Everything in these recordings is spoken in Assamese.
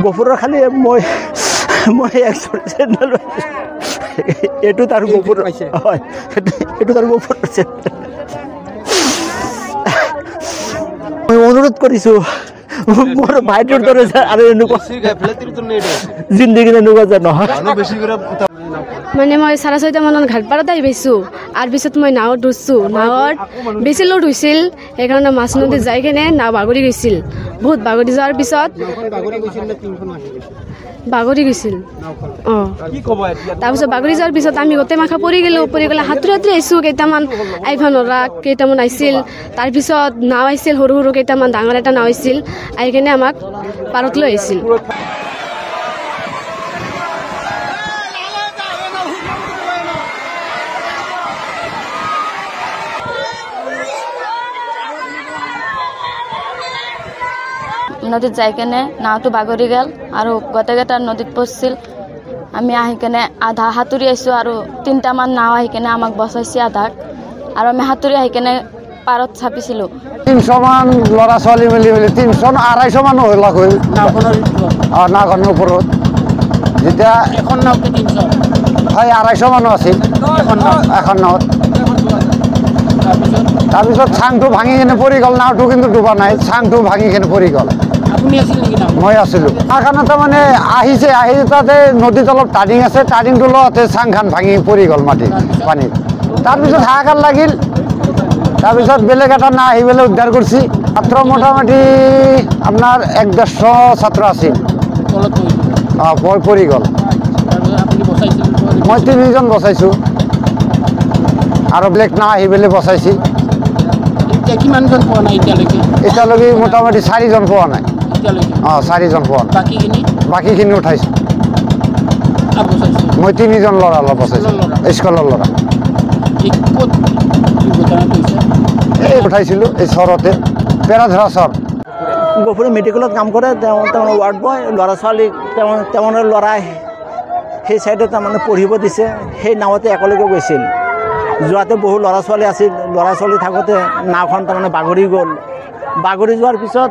গফুৰৰ খালি মই চেণ্ডেল এইটো তাৰ গফুৰ হয় এইটো তাৰ গফুৰ মই অনুৰোধ কৰিছোঁ মোৰ ভাইটোৰ দৰে আৰু এনেকুৱা জিন্দগী এনেকুৱা যে নহয় মানে মই 6:30 মানত ঘাটপাৰত আহি পাইছোঁ আৰু পিছত মই নাৱত উঠিছোঁ নাৱত বেছি লোড হৈছিল সেইকাৰণে মাছ নদীত যাই কিনে নাও বাগৰি গৈছিল বহুত বাগৰি যোৱাৰ পিছত বাগৰি গৈছিল তাৰপিছত বাগৰি যোৱাৰ পিছত আমি গোটেই মাখা পৰি গ'লোঁ পৰি গ'লে সাঁতুৰি আহিছোঁ কেইটামান আহিব নোৱাৰা কেইটামান আহিছিল তাৰপিছত নাও আহিছিল সৰু সৰু কেইটামান ডাঙৰ এটা নাও আহিছিল আহি কিনে আমাক পাৰত লৈ আহিছিল নদীত যাই কেনে নাওটো বাগৰি গ'ল আৰু গোটেইকেইটা নদীত পৰছিল আমি আহি কেনে আধা সাঁতুৰি আহিছোঁ আৰু 3টামান নাও আহি কেনে আমাক বচাইছে আধাক আৰু আমি সাঁতুৰি আহি কেনে পাৰত চাপিছিলোঁ 300মান ল'ৰা ছোৱালী মিলি 300-250 মানুহ লগ হৈ নাওখনৰ ওপৰত যেতিয়া এখন নাওতে 300 হয় 250 মানুহ আছিল এখন নাৱত তাৰপিছত চাংটো ভাঙি কিনে পৰি গ'ল নাওটো কিন্তু ডুবা নাই চাংটো ভাঙি কিনে পৰি গ'ল মই আছিলোঁ তাৰকাৰণে মানে আহিছে আহি তাতে নদীত অলপ টাৰ্ণিং আছে টাৰ্ণিংটো লওঁতে চাংখান ভাঙি পৰি গ'ল মাটিত পানীত তাৰপিছত হাহাকাৰ লাগিল তাৰপিছত বেলেগ এটা নাও আহি পেলাই উদ্ধাৰ কৰিছে ছাত্ৰ মোটামুটি আপোনাৰ 150 ছাত্ৰ আছিল পৰি গ'ল মই 3জন বচাইছোঁ আৰু বেলেগ নাও আহি পেলাই বচাইছে এতিয়ালৈকে মোটামুটি 4জন পোৱা নাই 4জন পোৱা বাকীখিনি উঠাইছোঁ মই 3জন ল'ৰা অলপ বচাইছোঁ স্কুলৰ ল'ৰা এই উঠাইছিলোঁ এই চৰতে পেৰাধৰা চৰ গফুৰ মেডিকেলত কাম কৰে তেওঁ ৱাৰ্ড বয় ল'ৰা ছোৱালীক তেওঁৰ ল'ৰাই সেই চাইডত তাৰমানে পঢ়িব দিছে সেই নাৱতে একেলগে গৈছিল যোৱাতে বহু ল'ৰা ছোৱালী আছিল ল'ৰা ছোৱালী থাকোঁতে নাওখন তাৰমানে বাগৰি গ'ল বাগৰি যোৱাৰ পিছত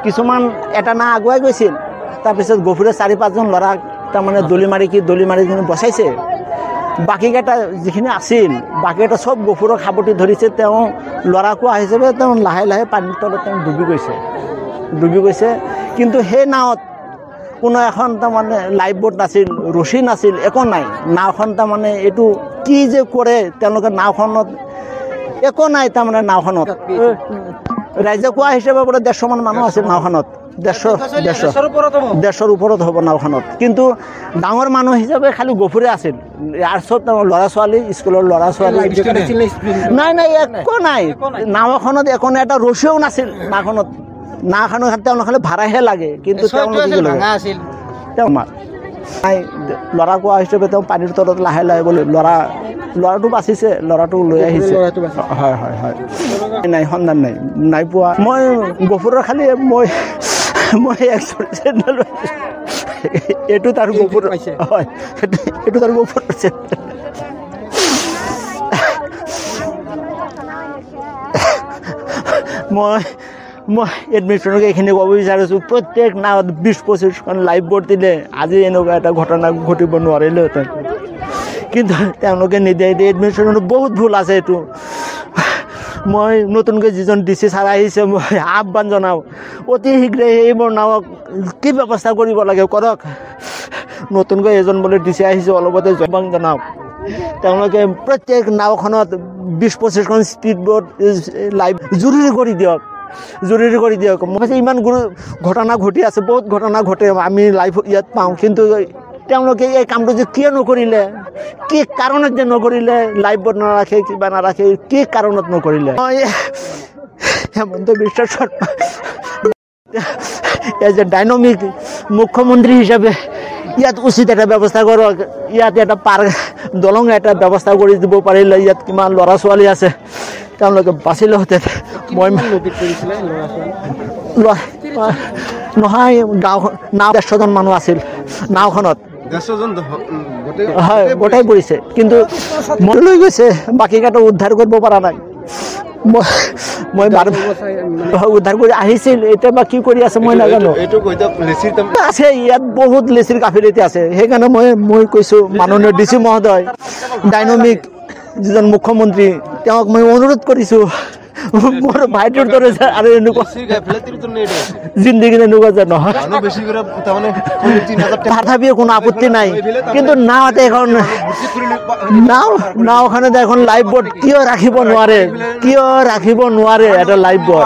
কিছুমান এটা নাও আগুৱাই গৈছিল তাৰপিছত গফুৰে 4-5জন ল'ৰাক তাৰমানে দলি মাৰি কিনে বচাইছে বাকীকেইটা যিখিনি আছিল বাকীকেইটা চব গফুৰক সাৱটি ধৰিছে তেওঁ ল'ৰাকো আহিছে তেওঁ লাহে লাহে পানীৰ তলত তেওঁ ডুবি গৈছে কিন্তু সেই নাৱত কোনো এখন তাৰমানে লাইফ বোট নাছিল ৰছী নাছিল একো নাই নাওখন তাৰমানে এইটো কি যে কৰে তেওঁলোকে নাওখনত একো নাই তাৰমানে নাওখনত ৰাইজে কোৱা হিচাপে বোলে 150মান মানুহ আছিল নাওখনত 150ৰ ওপৰত হ'ব নাওখনত কিন্তু ডাঙৰ মানুহ হিচাপে খালি গফুৰে আছিল আৰু চব ল'ৰা ছোৱালী স্কুলৰ ল'ৰা ছোৱালী নাই একো নাই নাওখনত একো নাই এটা ৰছীও নাছিল নাওখনত তেওঁলোকে ভাড়াহে লাগে কিন্তু ল'ৰা কোৱা হিচাপে তেওঁ পানীৰ তলত লাহে লাহে বোলে ল'ৰাটো বাচিছে ল'ৰাটো লৈ আহিছে হয় নাই সন্ধান নাই পোৱা মই গফুৰৰ খালি মই চেণ্ডেল এইটো তাৰ গফুৰ হয় এইটো তাৰ গফুৰ মই এডমিশ্যনক এইখিনি ক'ব বিচাৰিছোঁ প্ৰত্যেক নাৱত 20-25খন লাইফ বোট দিলে আজি এনেকুৱা এটা ঘটনা ঘটিব নোৱাৰিলেহেঁতেন কিন্তু তেওঁলোকে নিদিয়ে এডমিশ্যনত বহুত ভুল আছে এইটো মই নতুনকৈ যিজন DC ছাৰ আহিছে মই আহ্বান জনাওঁ অতি শীঘ্ৰে এইবোৰ নাৱক কি ব্যৱস্থা কৰিব লাগে কৰক নতুনকৈ এজন বোলে DC আহিছে অলপতে আহ্বান জনাওক তেওঁলোকে প্ৰত্যেক নাওখনত 20-25খন স্পীড বোট লাইফ জৰুৰী কৰি দিয়ক মই ইমান ঘটনা ঘটি আছে বহুত ঘটনা ঘটে আমি লাইফ ইয়াত পাওঁ কিন্তু তেওঁলোকে এই কামটো যে কিয় নকৰিলে কি কাৰণত যে নকৰিলে লাইফ বোট নাৰাখে কিবা নাৰাখে কি কাৰণত নকৰিলে মই Hemanta Biswa Sarma as a dynamic মুখ্যমন্ত্ৰী হিচাপে ইয়াত উচিত এটা ব্যৱস্থা কৰক ইয়াত এটা পাৰ্ক দলং এটা ব্যৱস্থা কৰি দিব পাৰিলে ইয়াত কিমান ল'ৰা ছোৱালী আছে তেওঁলোকে বাচিলেহেঁতেন মই নহয় গাঁওখন 150জন মানুহ আছিল নাওখনত হয় গোটাই পৰিছে কিন্তু মই লৈ গৈছে বাকীকেইটা উদ্ধাৰ কৰিব পৰা নাই মই উদ্ধাৰ কৰি আহিছিল, এতিয়া বা কি কৰি আছে মই নাজানো। আছে ইয়াত বহুত লেচিৰ গাফিলতি আছে, সেইকাৰণে মই কৈছোঁ মাননীয় DC মহোদয়, ডাইনামিক যিজন মুখ্যমন্ত্ৰী, তেওঁক মই অনুৰোধ কৰিছোঁ মোৰ ভাইটোৰ দৰে আৰু এনেকুৱা জিন্দগীত এনেকুৱা যে নহয়। তথাপিও কোনো আপত্তি নাই, কিন্তু নাওতে এখন নাওখনত এখন লাইফ বোট কিয় ৰাখিব নোৱাৰে এটা লাইফ বোট?